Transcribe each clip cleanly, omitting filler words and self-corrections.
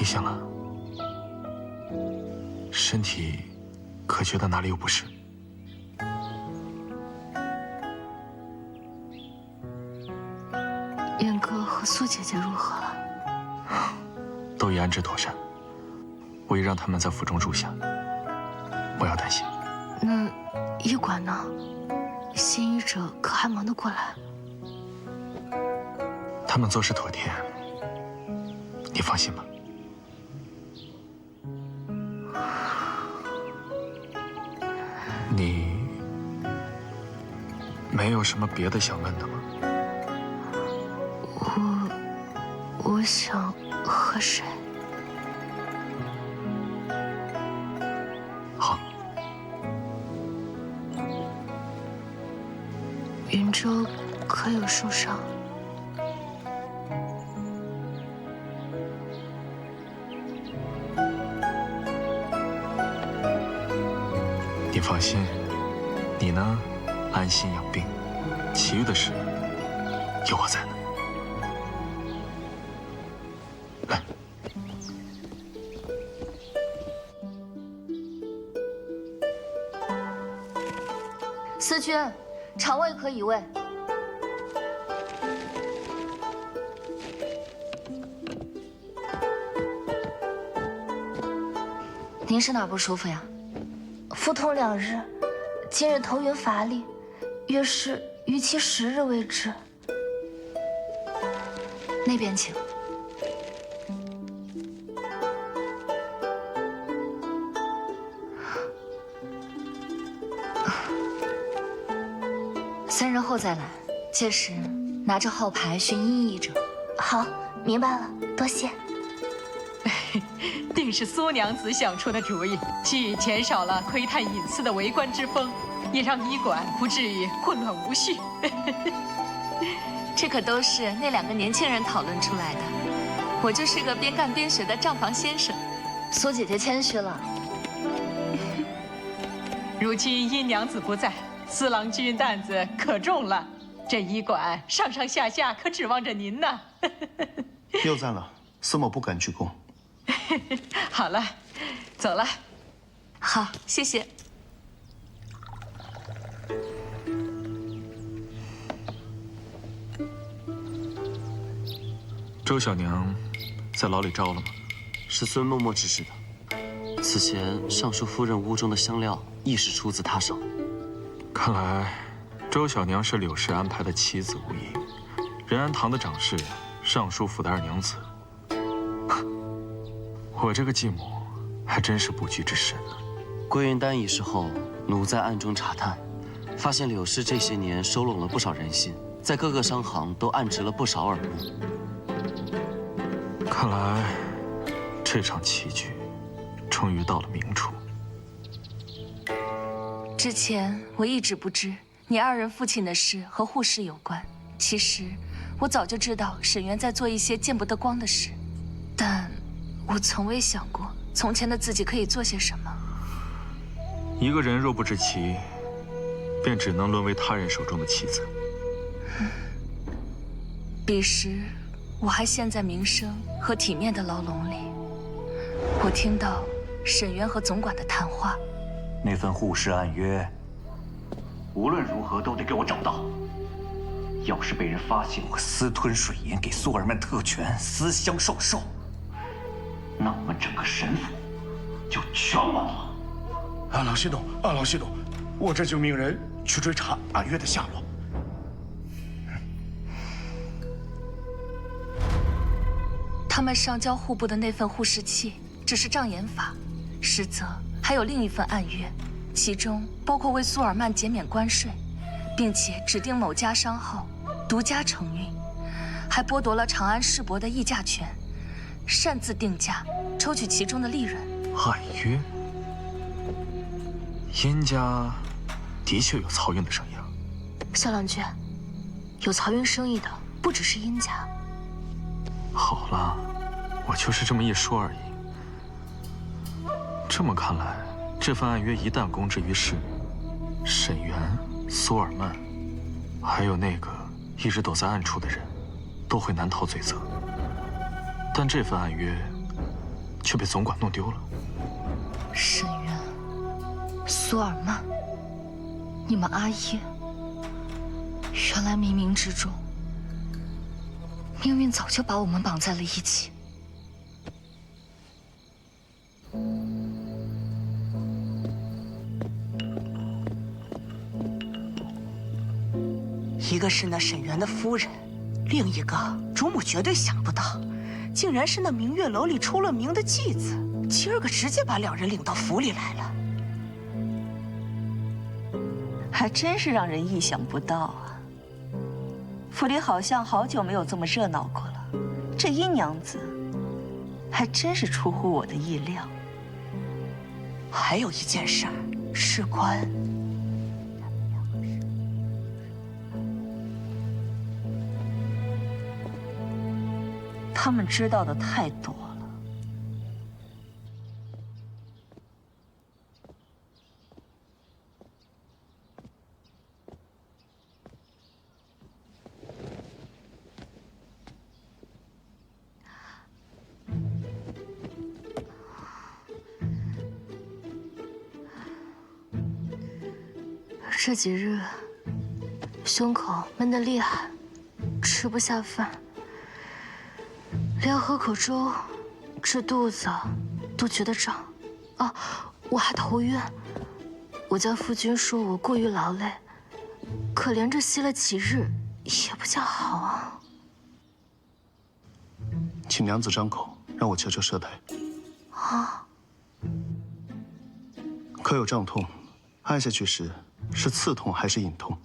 你醒了？身体可觉得哪里有不适？燕哥和苏姐姐如何了？都已安置妥善，我已让他们在府中住下，不要担心。那医馆呢？新医者可还忙得过来？他们做事妥帖，你放心吧。你没有什么别的想问的吗？我想和谁？好。云州可有受伤？你放心，你呢，安心养病，其余的事有我在呢。来，思君，肠胃可移位。您是哪儿不舒服呀？腹痛2日，今日头晕乏力，约是逾期10日为止。那边请。3日后再来，届时拿着号牌寻医医者。好，明白了，多谢。定是苏娘子想出的主意，既减少了窥探隐私的为官之风，也让医馆不至于混乱无序。这可都是那2个年轻人讨论出来的，我就是个边干边学的账房先生。苏姐姐谦虚了。如今殷娘子不在，司郎君担子可重了，这医馆上上下下可指望着您呢。又赞了，司某不敢居功。好了，走了。好，谢谢。周小娘在牢里招了吗？是孙嬷嬷指使的。此前尚书夫人屋中的香料亦是出自她手。看来周小娘是柳氏安排的妻子无疑，仁安堂的长侍，尚书府的2娘子。我这个继母还真是不拘之深啊。归云丹一事后，奴在暗中查探，发现柳氏这些年收拢了不少人心，在各个商行都暗植了不少耳目。看来这场棋局终于到了明处。之前我一直不知你2人父亲的事和护氏有关，其实我早就知道沈渊在做一些见不得光的事，但我从未想过从前的自己可以做些什么。一个人若不知棋，便只能沦为他人手中的棋子。彼时我还陷在名声和体面的牢笼里，我听到沈渊和总管的谈话。那份护氏暗约，无论如何都得给我找到。要是被人发现我私吞水银给苏尔曼特权，私相授受，那我们整个神府就全完了。老谢董，老谢董，我这就命人去追查暗约的下落。他们上交户部的那份护氏契，只是障眼法，实则还有另一份暗约，其中包括为苏尔曼减免关税，并且指定某家商号独家承运，还剥夺了长安世伯的议价权，擅自定价，抽取其中的利润。暗约？殷家的确有漕运的生意啊。萧郎君，有漕运生意的不只是殷家。好了，我就是这么一说而已。这么看来，这份暗约一旦公之于世，沈渊、苏尔曼，还有那个一直躲在暗处的人，都会难逃罪责。但这份暗约却被总管弄丢了。沈渊、苏尔曼，你们阿耶，原来冥冥之中，命运早就把我们绑在了一起。一个是那沈园的夫人，另一个主母绝对想不到，竟然是那明月楼里出了名的继子。今儿个直接把两人领到府里来了，还真是让人意想不到啊！府里好像好久没有这么热闹过了，这一娘子还真是出乎我的意料。还有一件事儿，事关……他们知道的太多了。这几日胸口闷得厉害，吃不下饭。连喝口粥治肚子都觉得胀，啊，我还头晕。我家夫君说我过于劳累，可连着吸了几日也不见好啊。请娘子张口，让我瞧瞧舌苔。啊，可有胀痛？按下去时是刺痛还是隐痛？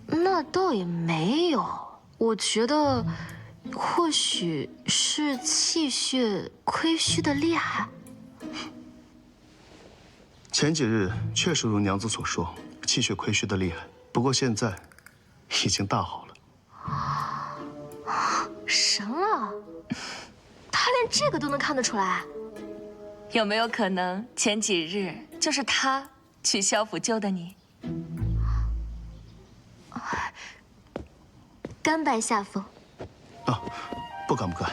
那倒也没有，我觉得或许是气血亏虚的厉害。前几日确实如娘子所说，气血亏虚的厉害。不过现在已经大好了。神了，他连这个都能看得出来。有没有可能前几日就是他去萧府救的你？甘拜下风。啊，不敢不敢。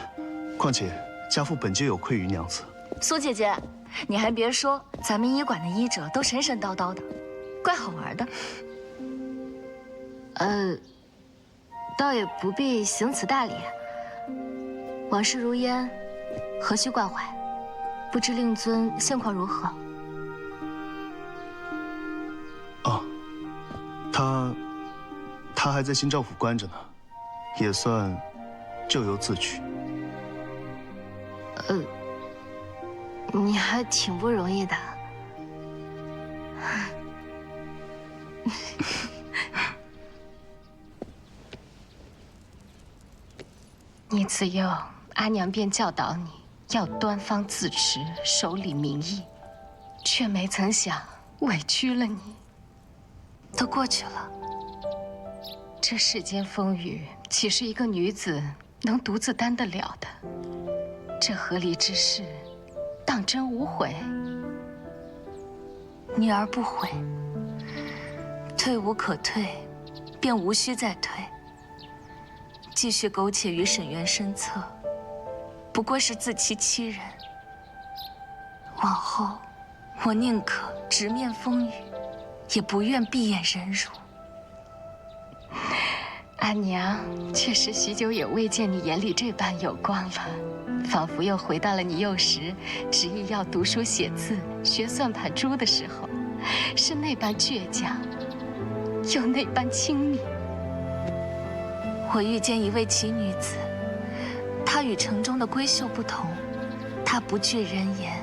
况且家父本就有愧于娘子。苏姐姐，你还别说，咱们医馆的医者都神神叨叨的，怪好玩的。倒也不必行此大礼。往事如烟，何须挂怀？不知令尊现况如何？哦，他还在新赵府关着呢，也算咎由自取。你还挺不容易的。你自幼，阿娘便教导你要端方自持，守理民意，却没曾想委屈了你。都过去了，这世间风雨，岂是一个女子能独自担得了的？这合离之事，当真无悔？女儿不悔，退无可退，便无需再退。继续苟且于沈渊身侧，不过是自欺欺人。往后，我宁可直面风雨，也不愿闭眼忍辱。阿娘确实许久也未见你眼里这般有光了，仿佛又回到了你幼时执意要读书写字、学算盘珠的时候，是那般倔强，又那般亲密。我遇见一位奇女子，她与城中的闺秀不同，她不惧人言，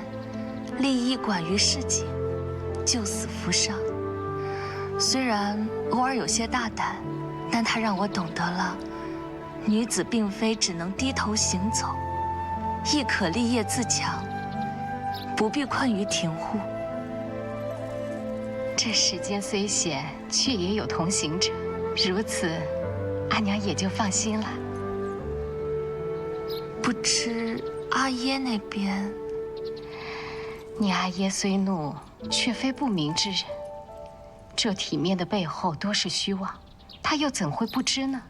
立医馆于市井，救死扶伤。虽然偶尔有些大胆，但她让我懂得了，女子并非只能低头行走，亦可立业自强，不必困于庭户。这世间虽险，却也有同行者，如此。阿娘也就放心了。不知阿耶那边，你阿耶虽怒，却非不明之人。这体面的背后多是虚妄，他又怎会不知呢？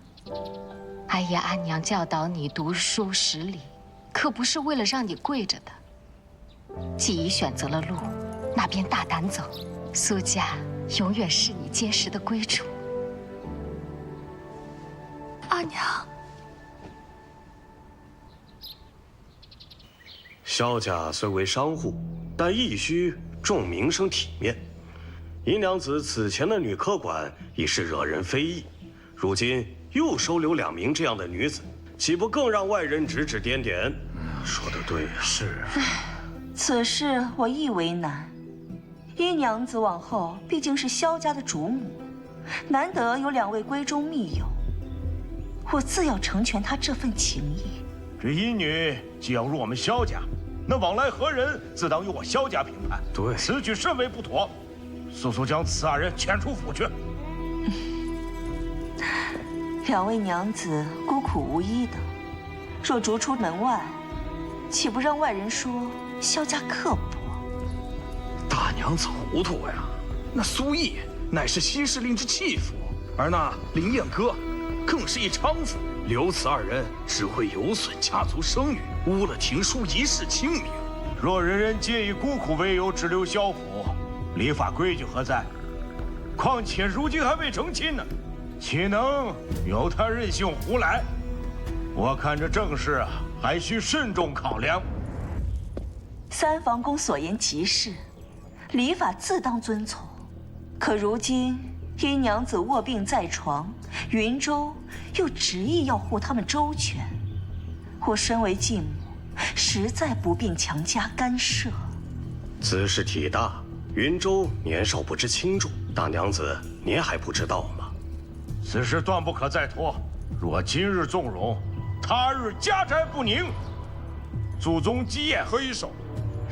哀爷阿娘教导你读书识礼，可不是为了让你跪着的。既已选择了路，那便大胆走。苏家永远是你坚实的归处。阿娘，萧家虽为商户，但亦需重名声体面。银娘子此前的女客管已是惹人非议，如今又收留2名这样的女子，岂不更让外人指指点点？说得对呀。是。此事我亦为难。殷娘子往后毕竟是萧家的主母，难得有2位闺中密友，我自要成全她这份情谊。这殷女既要入我们萧家，那往来何人，自当由我萧家评判。对，此举甚为不妥，速速将此2人遣出府去。2位娘子孤苦无依的，若逐出门外，岂不让外人说萧家刻薄？大娘子糊涂呀！那苏毅乃是西市令之弃妇，而那林彦哥更是一娼妇，留此2人只会有损家族声誉，污了廷书一世清名。若人人皆以孤苦为由直留萧府，礼法规矩何在？况且如今还未成亲呢，岂能由他任性胡来？我看这政事啊，还需慎重考量。三房公所言极是，礼法自当遵从。可如今殷娘子卧病在床，云州又执意要护他们周全，我身为继母，实在不便强加干涉。此事体大，云州年少不知轻重，大娘子您还不知道吗？此事断不可再拖。若今日纵容，他日家宅不宁，祖宗基业何以守？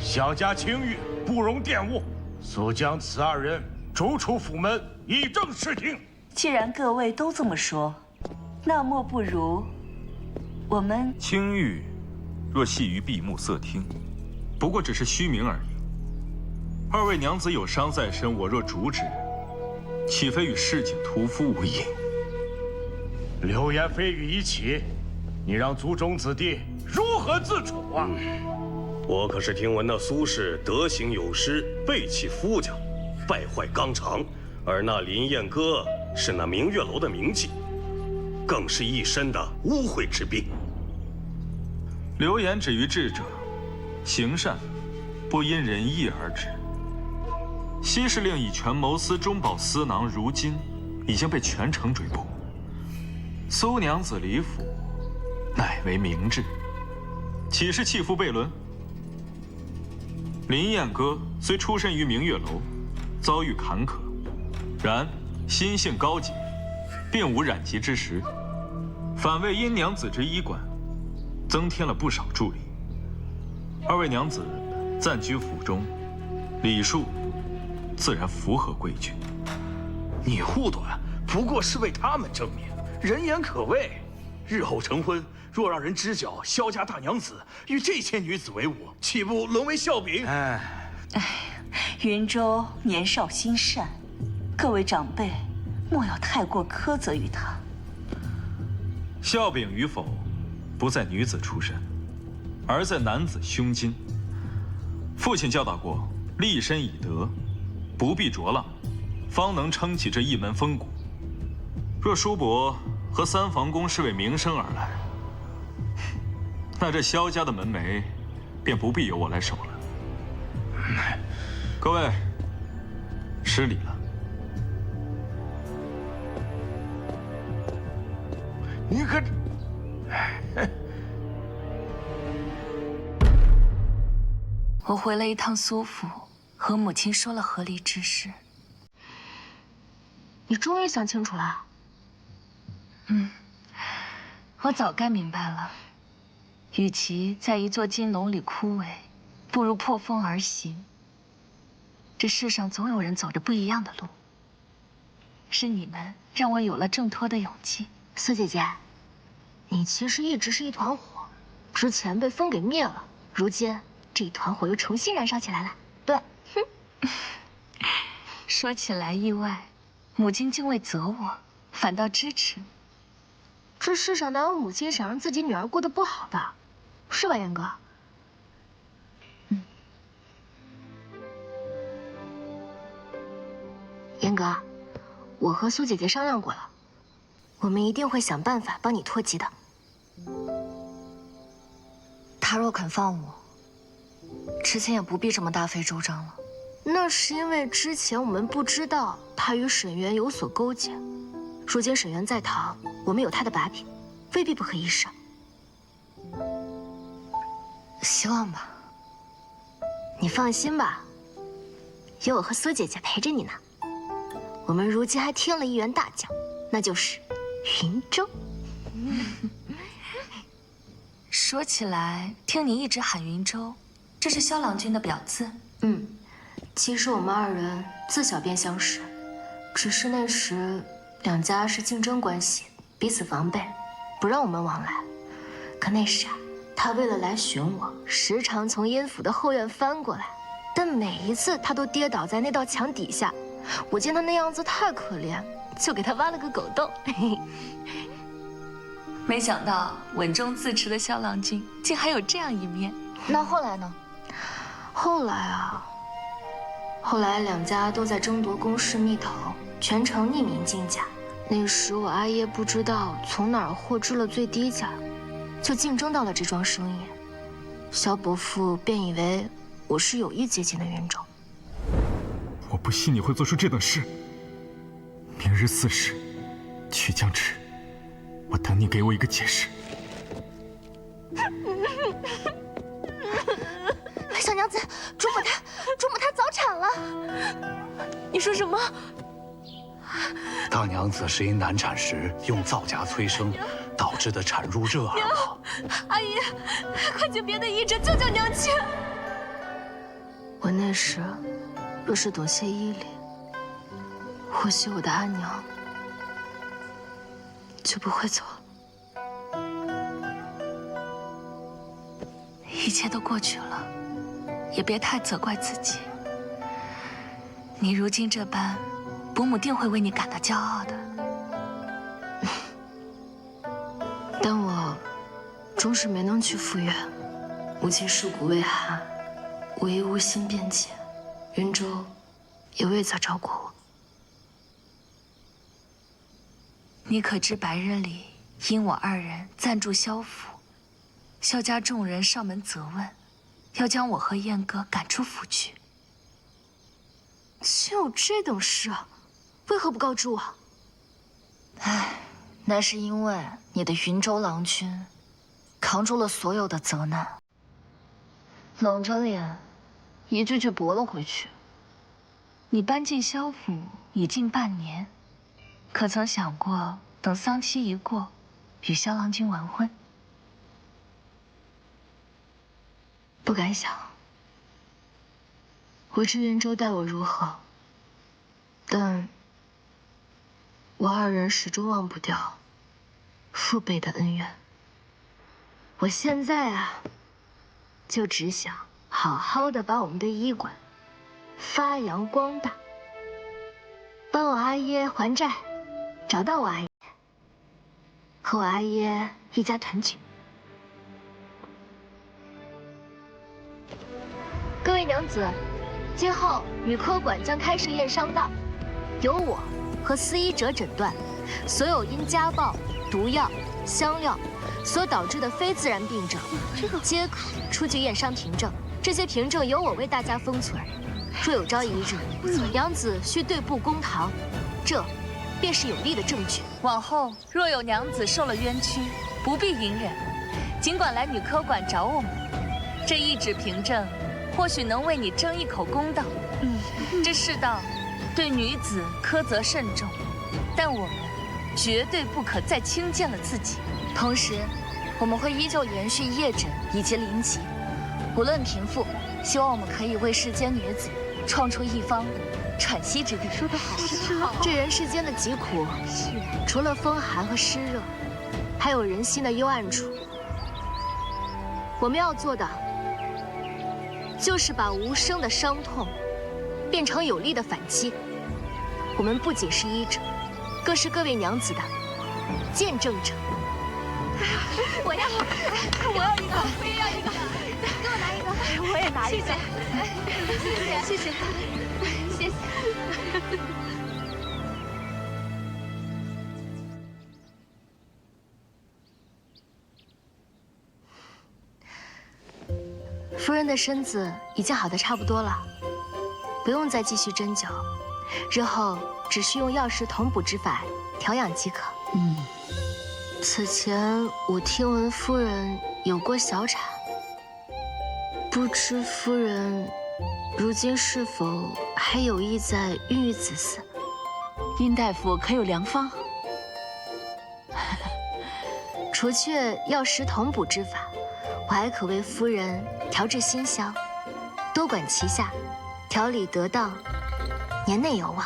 萧家清誉不容玷污，速将此2人逐出府门，以正视听。既然各位都这么说，那莫不如我们清誉，若系于闭目塞听，不过只是虚名而已。2位娘子有伤在身，我若阻止，岂非与市井屠夫无异？流言蜚语已起，你让族中子弟如何自处啊？我可是听闻那苏氏德行有失，背弃夫家，败坏纲常，而那林彦哥是那明月楼的名妓，更是一身的污秽之病。流言止于智者，行善不因人意而止。西市令以权谋私，中饱私囊，如今已经被全城追捕。苏娘子李府，乃为明智，岂是弃妇悖论？林彦哥虽出身于明月楼，遭遇坎坷，然心性高洁，并无染疾之实，反为殷娘子之医馆增添了不少助力。2位娘子暂居府中，礼数自然符合规矩。你护短不过是为他们争名，人言可畏。日后成婚，若让人知晓萧家大娘子与这些女子为伍，岂不沦为笑柄？云州年少心善，各位长辈莫要太过苛责于他。笑柄与否，不在女子出身，而在男子胸襟。父亲教导过，立身以德，不必着浪，方能撑起这一门风骨。若叔伯和三房公是为名声而来，那这萧家的门楣便不必由我来守了。各位，失礼了。你可……我回了一趟苏府，和母亲说了和离之事。你终于想清楚了。我早该明白了，与其在一座金笼里枯萎，不如破风而行。这世上总有人走着不一样的路，是你们让我有了挣脱的勇气。苏姐姐，你其实一直是一团火，之前被风给灭了，如今这一团火又重新燃烧起来了。对，说起来意外，母亲竟未责我，反倒支持。这世上哪有母亲想让自己女儿过得不好的，是吧，严哥？严哥，我和苏姐姐商量过了，我们一定会想办法帮你脱籍的。他若肯放我，之前也不必这么大费周章了。那是因为之前我们不知道他与沈园有所勾结，如今沈园在逃，我们有他的把柄，未必不可一试。希望吧。你放心吧，有我和苏姐姐陪着你呢。我们如今还添了一员大将，那就是云州。说起来，听你一直喊云州，这是萧郎君的表字。其实我们二人自小便相识，只是那时两家是竞争关系，彼此防备，不让我们往来。可那时啊，他为了来寻我，时常从燕府的后院翻过来，但每一次他都跌倒在那道墙底下。我见他那样子太可怜，就给他挖了个狗洞。没想到稳重自持的萧郎君竟还有这样一面。那后来呢？后来两家都在争夺宫室蜜头，全程匿名竞价。那时我阿耶不知道从哪儿获知了最低价，就竞争到了这桩生意。萧伯父便以为我是有意接近的云州。我不信你会做出这等事。明日4时，曲江池，我等你给我一个解释。小娘子，主母她早产了。你说什么？大娘子是因难产时用皂荚催生，导致的产褥热而亡。阿姨，快请别的医者救救娘亲！我那时若是懂些医理，或许我的阿娘就不会走了。一切都过去了，也别太责怪自己。你如今这般，伯母定会为你感到骄傲的。但我终是没能去赴约，母亲尸骨未寒，我亦无心辩解，云州也未曾找过我。你可知白日里因我二人暂住萧府，萧家众人上门责问，要将我和燕哥赶出府去。竟有这等事，为何不告知我？唉，那是因为你的云州郎君扛住了所有的责难，冷着脸一句句驳了回去。你搬进萧府已近半年，可曾想过等丧期一过，与萧郎君完婚？不敢想。我知云州待我如何，但我二人始终忘不掉父辈的恩怨。我现在啊，就只想好好的把我们的医馆发扬光大，帮我阿耶还债，找到我阿耶，和我阿耶一家团聚。各位娘子，今后女科馆将开设验伤道，由我和司医者诊断所有因家暴、毒药、香料所导致的非自然病症，皆可出具验伤凭证。这些凭证由我为大家封存，若有朝一日娘子需对簿公堂，这便是有力的证据。往后若有娘子受了冤屈，不必隐忍，尽管来女科馆找我们。这一纸凭证，或许能为你争一口公道。这世道对女子苛责慎重，但我们绝对不可再轻贱了自己。同时，我们会依旧延续夜诊以及临级，无论贫富，希望我们可以为世间女子创出一方喘息之地。说得好，说得好。这人世间的疾苦，除了风寒和湿热，还有人心的幽暗处。我们要做的，就是把无声的伤痛变成有力的反击。我们不仅是医者，更是各位娘子的见证者。我要一个，我也要一个，给我拿一个，我也拿一个，谢谢，谢谢。夫人的身子已经好的差不多了，不用再继续针灸，日后只需用药食同补之法调养即可。此前我听闻夫人有过小产，不知夫人如今是否还有意在孕育子嗣？殷大夫可有良方？除却药食同补之法，我还可为夫人调制馨香，多管齐下，调理得当，年内有望。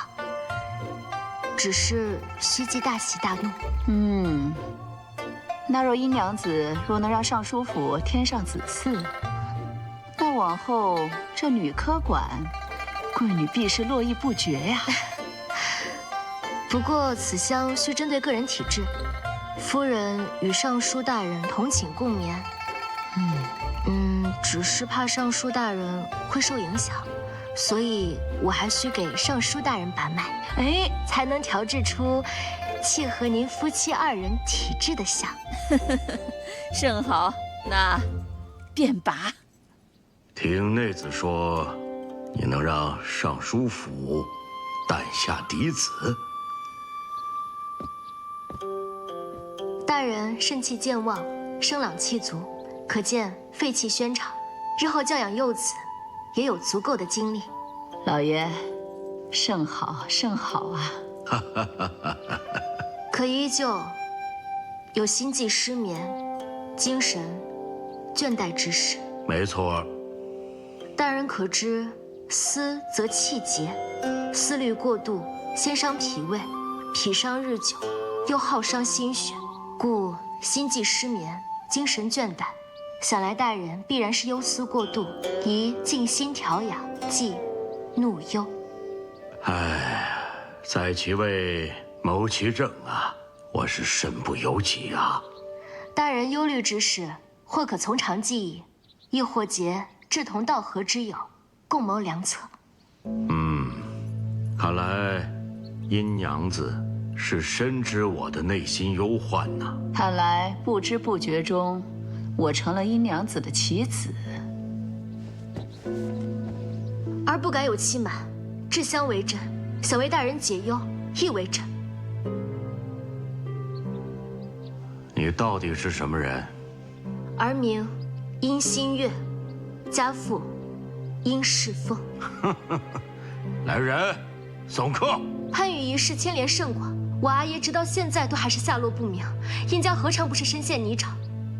只是须记大喜大怒。那若殷娘子若能让尚书府添上子嗣，那往后这女科馆，贵女必是络绎不绝呀。不过此香需针对个人体质，夫人与尚书大人同寝共眠。只是怕尚书大人会受影响，所以我还需给尚书大人把脉，才能调制出契合您夫妻二人体质的香。甚好，那便拔。听内子说，你能让尚书府诞下嫡子？大人肾气健旺，生朗气足，可见肺气宣畅，日后教养幼子也有足够的精力。老爷，甚好甚好啊！可依旧有心悸失眠、精神倦怠之时。没错。大人可知，思则气结，思虑过度先伤脾胃，脾伤日久，又耗伤心血，故心悸失眠、精神倦怠。想来大人必然是忧思过度，宜静心调养，忌怒忧。在其位谋其政啊，我是身不由己啊。大人忧虑之事，或可从长计议，亦或结志同道合之友，共谋良策。看来殷娘子是深知我的内心忧患呐。看来不知不觉中，我成了殷娘子的棋子。儿不敢有欺瞒，志相为真，想为大人解忧，亦为真。你到底是什么人？儿名殷新月，家父殷世峰。来人，送客。潘羽一事牵连甚广，我阿爷直到现在都还是下落不明。殷家何尝不是深陷泥沼？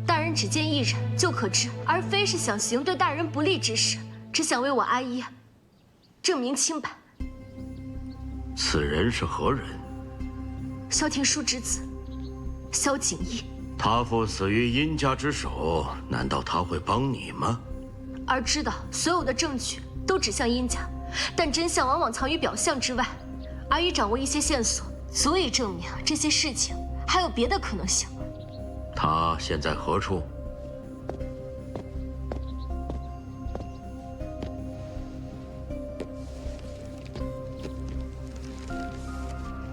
大人只见一人就可知，而非是想行对大人不利之事，只想为我阿爷证明清白。此人是何人？萧廷书之子，萧景义。他父死于殷家之手，难道他会帮你吗？儿知道所有的证据都指向殷家，但真相往往藏于表象之外。儿已掌握一些线索，足以证明这些事情还有别的可能性。他现在何处？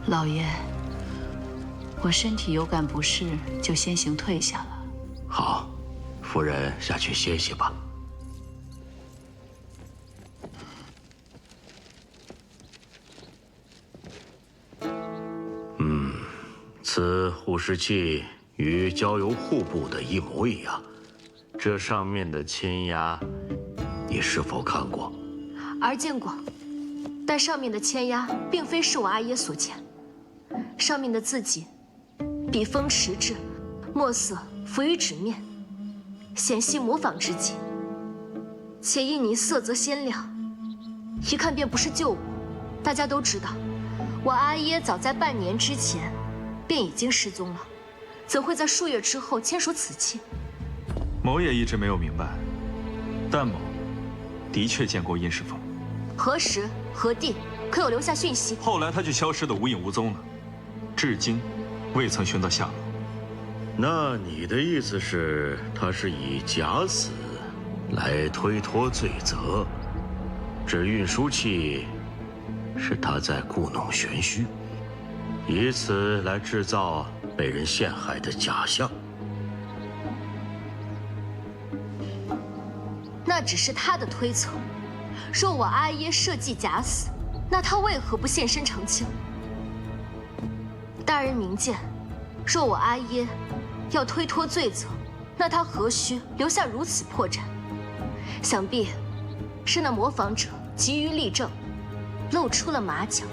老爷，我身体有感不适，就先行退下了。好，夫人下去歇息吧。此护湿器与焦油户部的一模一样，这上面的签押，你是否看过？儿见过，但上面的签押并非是我阿爷所签，上面的字迹，笔锋迟滞，墨色浮于纸面，显系模仿之迹，且印泥色泽鲜亮，一看便不是旧物。大家都知道，我阿爷早在半年之前便已经失踪了，怎会在数月之后签署此契？某也一直没有明白，但某的确见过殷世峰。何时何地？可有留下讯息？后来他就消失得无影无踪了，至今未曾寻到下落。那你的意思是，他是以假死来推脱罪责，这运输器是他在故弄玄虚，以此来制造被人陷害的假象。那只是他的推测。若我阿耶设计假死，那他为何不现身澄清？大人明鉴，若我阿耶要推脱罪责，那他何须留下如此破绽？想必是那模仿者急于立正，露出了马脚。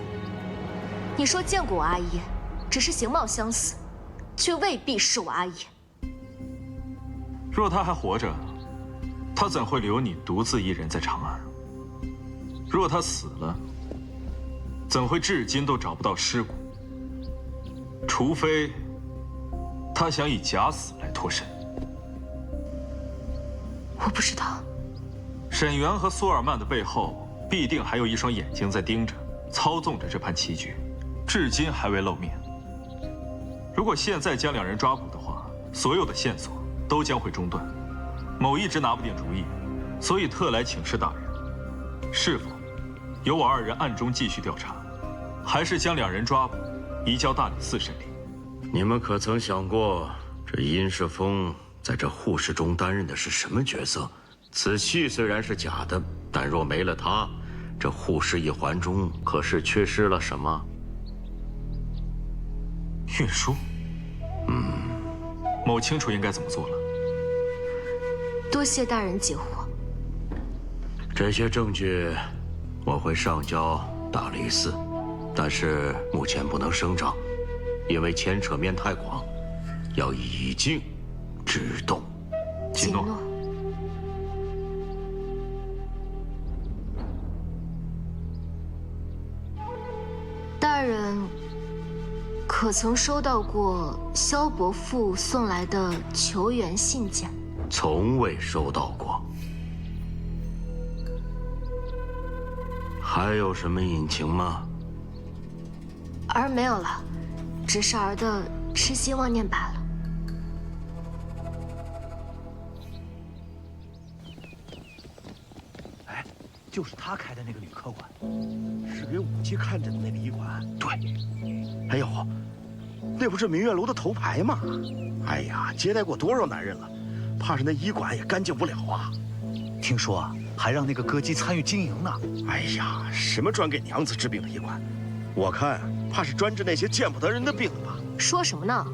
你说见过我阿耶，只是形貌相似，却未必是我阿耶。若他还活着，他怎会留你独自一人在长安？若他死了，怎会至今都找不到尸骨？除非他想以假死来脱身。我不知道。沈园和苏尔曼的背后，必定还有一双眼睛在盯着、操纵着这盘棋局，至今还未露面。如果现在将两人抓捕的话，所有的线索都将会中断。某一直拿不定主意，所以特来请示大人，是否由我二人暗中继续调查，还是将两人抓捕，移交大理寺审理？你们可曾想过，这殷世峰在这护士中担任的是什么角色？此器虽然是假的，但若没了它，这护士一环中可是缺失了什么？运输。某清楚应该怎么做了。多谢大人解惑。这些证据我会上交大理寺，但是目前不能声张，因为牵扯面太广，要以静制动。谨诺。大人可曾收到过萧伯父送来的求援信件？从未收到过。还有什么隐情吗？儿没有了，只是儿的痴心妄念罢了。哎，就是他开的那个女客馆，是给武姬看着的那个医馆。对。哎呦，那不是明月楼的头牌吗？哎呀，接待过多少男人了，怕是那医馆也干净不了啊。听说啊，还让那个歌姬参与经营呢。哎呀，什么专给娘子治病的医馆？我看怕是专治那些见不得人的病吧。说什么呢？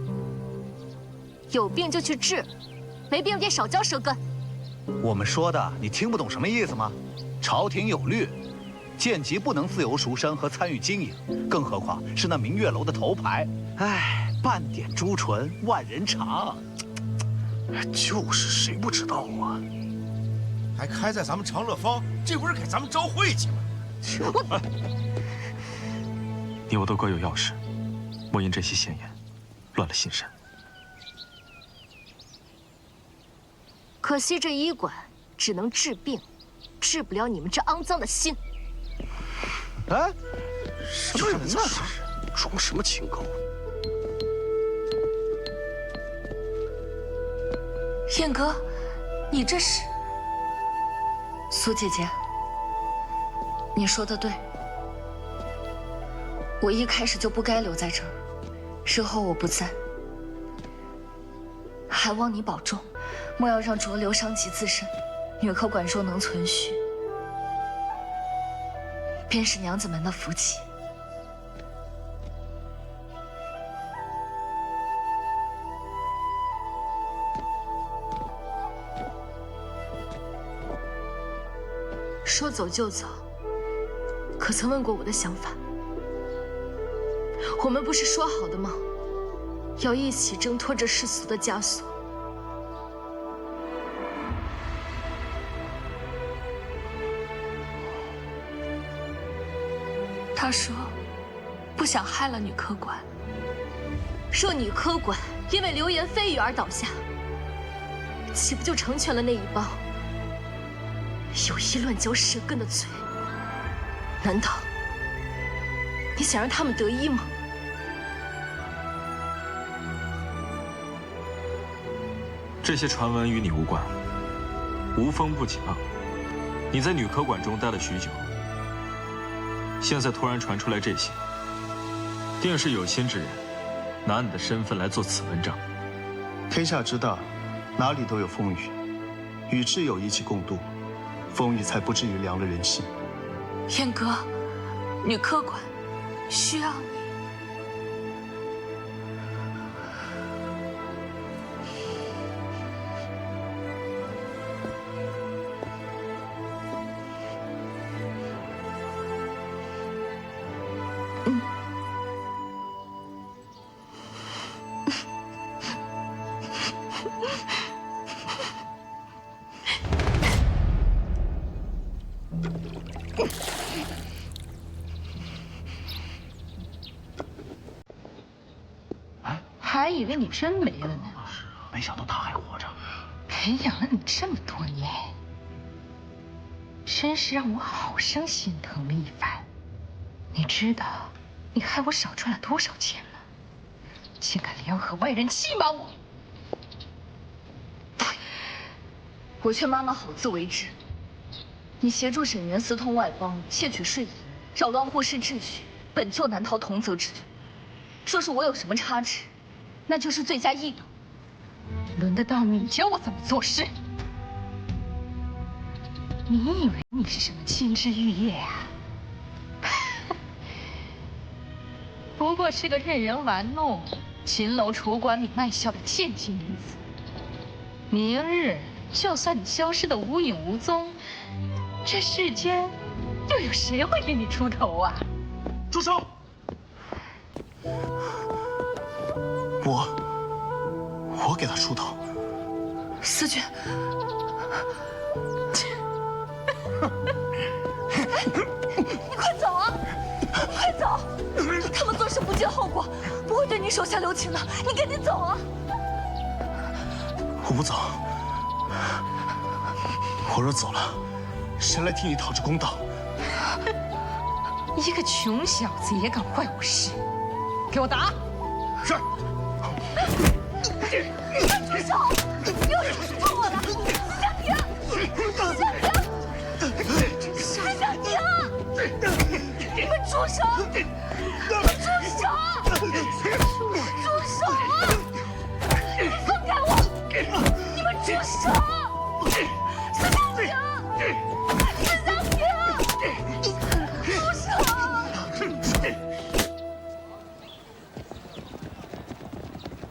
有病就去治，没病别少嚼舌根。我们说的你听不懂什么意思吗？朝廷有律，贱籍不能自由赎身和参与经营，更何况是那明月楼的头牌。哎，半点朱唇万人尝。就是谁不知道啊？还开在咱们长乐坊，这不是给咱们招晦气吗？你我都各有要事，莫因这些闲言乱了心神。可惜这医馆只能治病，治不了你们这肮脏的心。哎，什么人呢？装什么清高？燕哥，你这是？苏姐姐，你说的对，我一开始就不该留在这儿，日后我不在，还望你保重，莫要让浊流伤及自身。女客馆若能存续，便是娘子们的福气。说走就走，可曾问过我的想法？我们不是说好的吗？要一起挣脱这世俗的枷锁。他说，不想害了女客馆。若女客馆因为流言蜚语而倒下，岂不就成全了那一帮有意乱嚼舌根的嘴？难道你想让他们得意吗？这些传闻与你无关，无风不起浪。你在女科馆中待了许久，现在突然传出来这些，定是有心之人拿你的身份来做此文章。天下之大，哪里都有风雨，与挚友一起共度，风雨才不至于凉了人心。燕哥，女科馆需要你。还以为你真没了呢。是啊，没想到他还活着。培养了你这么多年，真是让我好生心疼了一番。你知道你害我少赚了多少钱吗？竟敢联合外人欺瞒我！我劝妈妈好自为之。你协助沈园私通外邦，窃取税银，扰乱护市秩序，本就难逃同责之罪。说是我有什么差池，那就是罪加一等。轮得到你教我怎么做事？你以为你是什么金枝玉叶啊？不过是个任人玩弄、秦楼楚馆里卖笑的贱籍女子。明日就算你消失的无影无踪，这世间又有谁会给你出头啊？住手！我给他出头。思君，你快走啊！快走！他们做事不计后果，不会对你手下留情的。你赶紧走啊！我不走。我若走了，谁来替你讨这公道？一个穷小子也敢坏我事，给我打！是。住手！你有什么是碰我的？夏婷，夏婷，你们住手！住手！住手啊！放开我！你们住手！夏婷，夏婷，住手！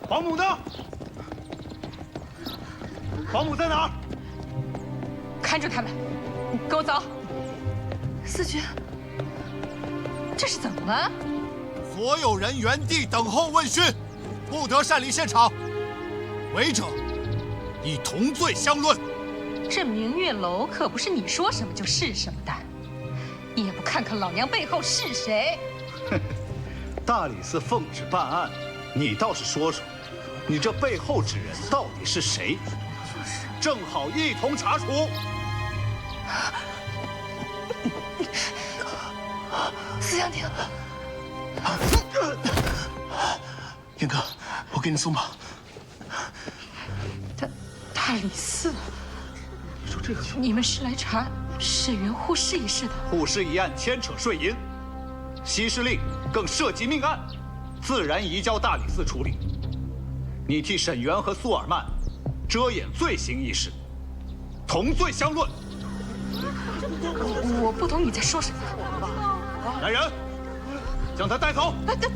保姆呢？保姆在哪儿？看住他们，跟我走。思君，这是怎么了？所有人原地等候问讯，不得擅离现场。违者，以同罪相论。这明月楼可不是你说什么就是什么的，也不看看老娘背后是谁。大理寺奉旨办案，你倒是说说，你这背后之人到底是谁？正好一同查处。思香婷，燕哥，我给你送吧。大理寺，你说这个，你们是来查沈园护市一事的？护市一案牵扯税银，西施令更涉及命案，自然移交大理寺处理。你替沈园和苏尔曼遮掩罪行一事，同罪相论。我不懂你在说什么。来人，将他带走。等，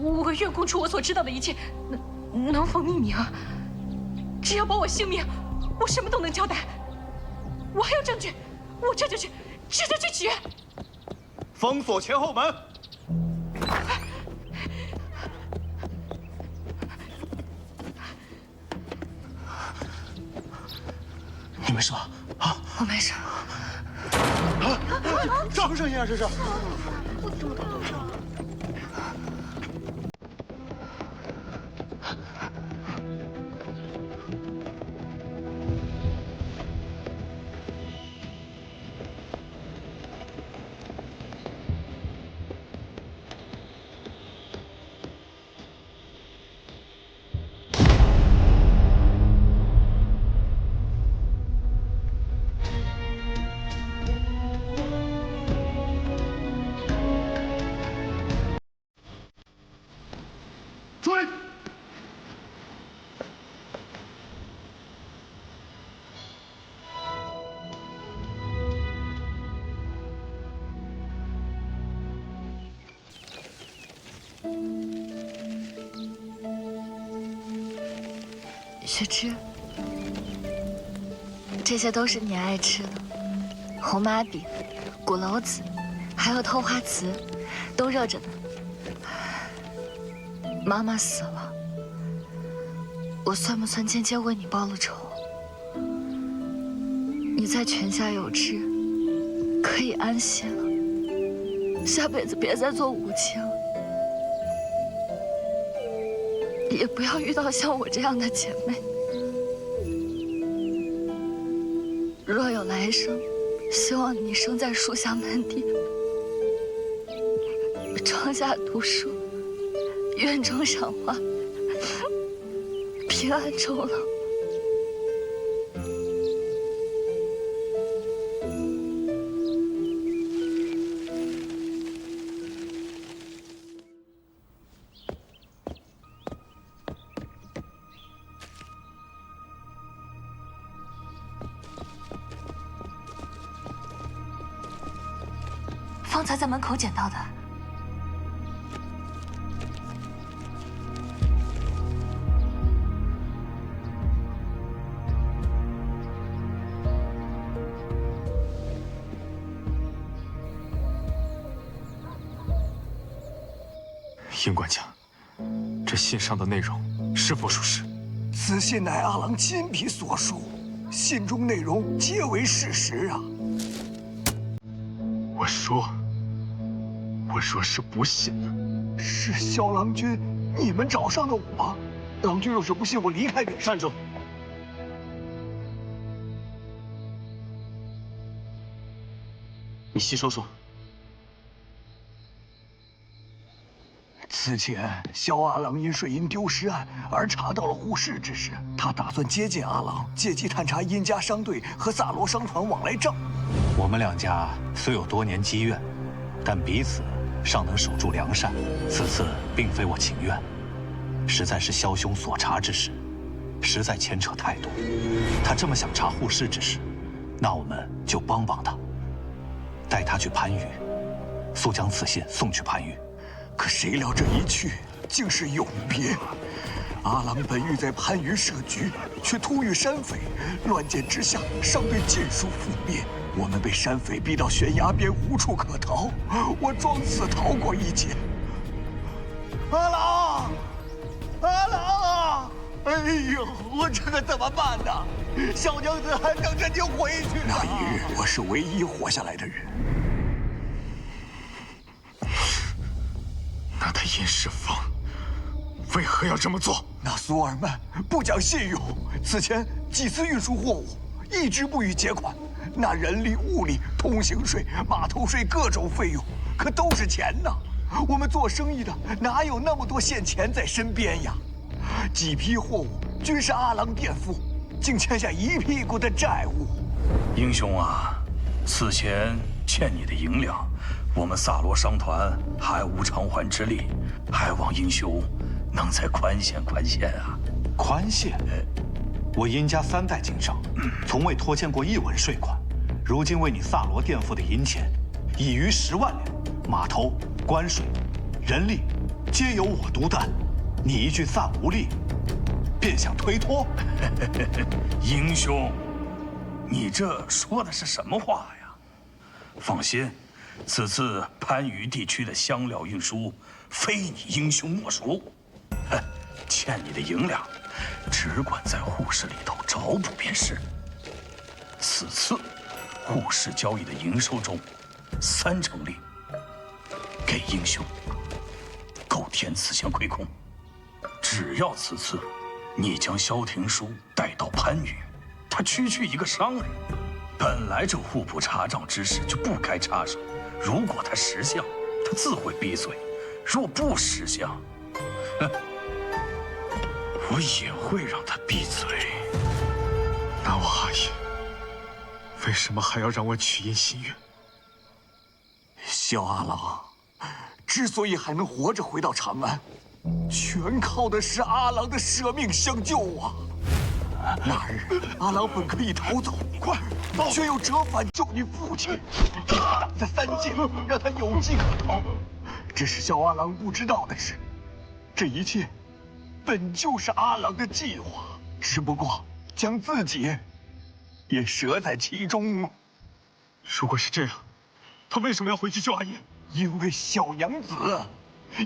我愿供出我所知道的一切，能否匿名？只要保我性命，我什么都能交代。我还有证据，我这就去取。封锁前后门。你没事吧？啊，我没事。咋回事呀？这是。雪芝，这些都是你爱吃的，红麻饼、鼓楼子，还有透花瓷，都热着呢。妈妈死了，我算不算间接为你报了仇？你在泉下有知，可以安息了，下辈子别再做武妻了，也不要遇到像我这样的姐妹。若有来生，希望你生在书香门第，庄下读书，院中赏花，平安终老。方才在门口捡到的。殷管家，这信上的内容是否属实？此信乃阿郎亲笔所书，信中内容皆为事实啊！我说是不信呢。是萧郎君你们找上的我，郎君若是不信，我离开远山。站住！你细说说。此前，萧阿郎因水银丢失案而查到了护市之事，他打算接近阿郎，借机探查殷家商队和萨罗商团往来账。我们两家虽有多年积怨，但彼此尚能守住良善。此次并非我情愿，实在是萧兄所查之事，实在牵扯太多。他这么想查护市之事，那我们就帮帮他，带他去番禺，速将此信送去番禺。可谁料这一去竟是永别。阿郎本欲在番禺设局，却突遇山匪，乱箭之下，伤队尽数覆灭。我们被山匪逼到悬崖边，无处可逃。我装死逃过一劫。阿郎，阿郎！哎呦，我这可怎么办呢？小娘子还等着你回去呢。那一日，我是唯一活下来的人。那他殷世芳为何要这么做？那苏尔曼不讲信用，此前几次运输货物，一直不予结款。那人力、物力、通行税、码头税各种费用，可都是钱呐。我们做生意的哪有那么多现钱在身边呀？几批货物均是阿郎垫付，竟欠下一屁股的债务。英雄啊，此前欠你的银两，我们萨罗商团还无偿还之力，还望英雄能再宽限宽限啊！宽限？我殷家3代经商，从未拖欠过1文税款。如今为你萨罗垫付的银钱已逾10万两，码头、关税、人力，皆由我独担。你一句暂无力，便想推脱？英雄，你这说的是什么话呀？放心，此次番禺地区的香料运输，非你英雄莫属。欠你的银两，只管在护市里头找补便是。此次护市交易的营收中，30%利给英雄，够填此前亏空。只要此次你将萧廷书带到番禺，他区区一个商人，本来这户部查账之事就不该插手。如果他识相，他自会闭嘴；若不识相，我也会让他闭嘴。那我阿爷为什么还要让我取殷心愿？萧阿郎之所以还能活着回到长安，全靠的是阿郎的舍命相救啊！那日阿郎本可以逃走，快，却又折返救你父亲，你打他3箭，让他有机可逃。只是小阿郎不知道的是，这一切本就是阿郎的计划，只不过将自己也折在其中。如果是这样，他为什么要回去救阿爷？因为小娘子，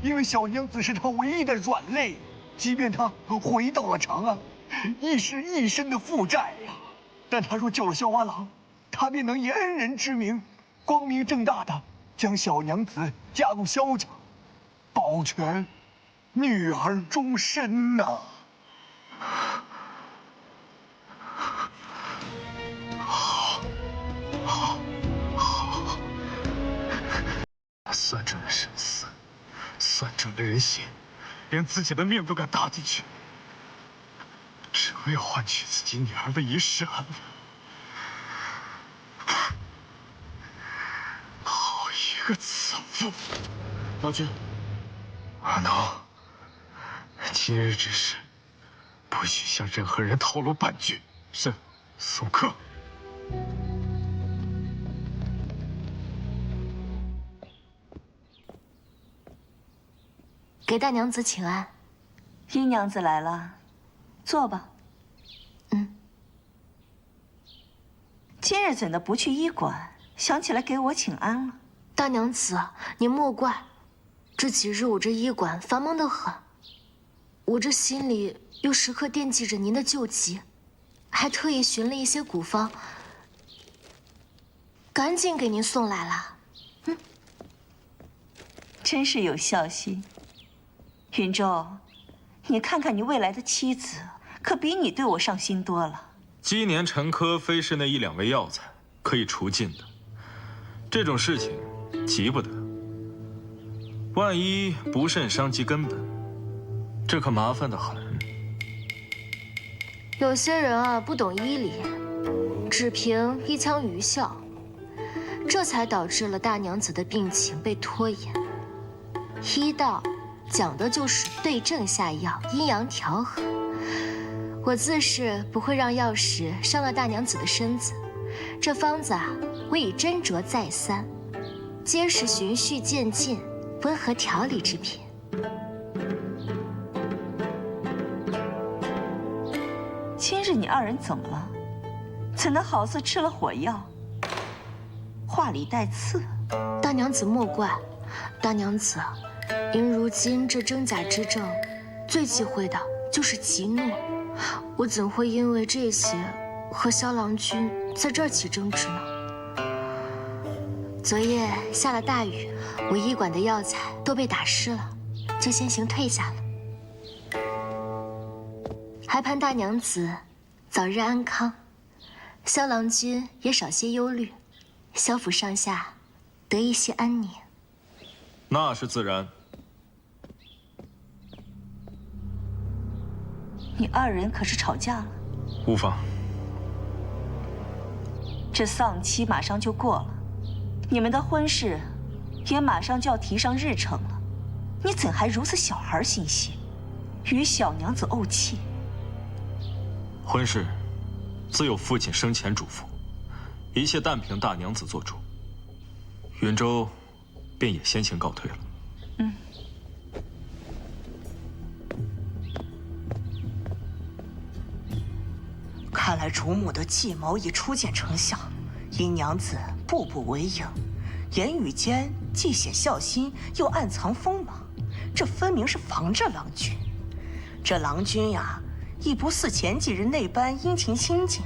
因为小娘子是他唯一的软肋。即便他回到了长安，亦是一身的负债呀。但他若救了萧阿郎，他便能以恩人之名，光明正大的将小娘子嫁入萧家，保全女儿终身呐。好，算准了生死，算准了人心，连自己的命都敢搭进去，只为换取自己女儿的一世安稳。好一个慈父！老君，阿奴，今日之事，不许向任何人透露半句。是，送客。给大娘子请安。姨娘子来了，坐吧。今日怎的不去医馆，想起来给我请安了？大娘子，您莫怪，这几日我这医馆繁忙得很，我这心里又时刻惦记着您的救急，还特意寻了一些古方，赶紧给您送来了。真是有孝心。云舟，你看看你未来的妻子，可比你对我上心多了。积年成科，非是那一两味药材可以除尽的。这种事情急不得，万一不慎伤及根本，这可麻烦得很。有些人啊，不懂医理，只凭一腔愚孝，这才导致了大娘子的病情被拖延。医道讲的就是对症下药，阴阳调和。我自是不会让药石伤了大娘子的身子。这方子啊，我已斟酌再三，皆是循序渐进、温和调理之品。今日你二人怎么了？怎能好似吃了火药，话里带刺？大娘子莫怪，大娘子，因如今这真假之争，最忌讳的就是急怒。我怎会因为这些和萧郎君在这儿起争执呢？昨夜下了大雨，我医馆的药材都被打湿了，就先行退下了。还盼大娘子早日安康，萧郎君也少些忧虑，萧府上下得一些安宁。那是自然。你二人可是吵架了？无妨。这丧期马上就过了，你们的婚事也马上就要提上日程了，你怎还如此小孩心性，与小娘子怄气？婚事自有父亲生前嘱咐，一切但凭大娘子做主。云舟便也先行告退了。看来主母的计谋已初见成效，殷娘子步步为营，言语间既显孝心，又暗藏锋芒，这分明是防着郎君。这郎君呀，亦不似前几日那般殷勤亲近，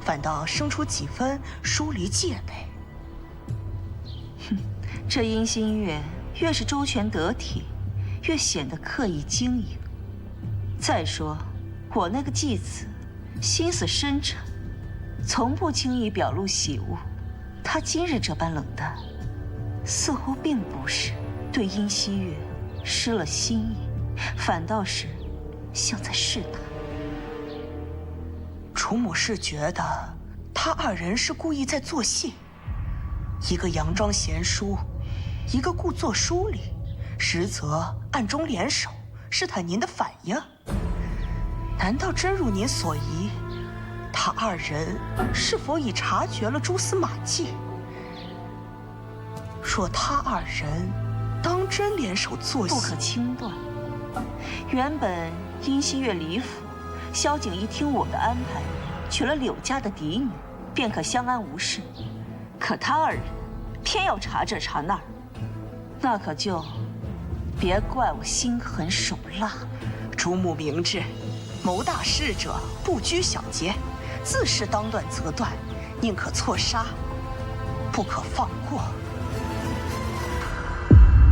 反倒生出几分疏离戒备。这殷新月越是周全得体，越显得刻意经营。再说，我那个继子心思深沉，从不轻易表露喜恶。他今日这般冷淡，似乎并不是对殷希月失了心意，反倒是像在试探。主母是觉得他二人是故意在做戏，一个佯装贤淑，一个故作疏离，实则暗中联手，试探您的反应。难道真如您所疑，他二人是否已察觉了蛛丝马迹？若他二人当真联手作戏？不可轻断。原本殷希月离府，萧景一听我的安排，娶了柳家的嫡女，便可相安无事。可他二人偏要查这查那儿，那可就别怪我心狠手辣。主母明智，谋大事者不拘小节，自是当断则断，宁可错杀，不可放过。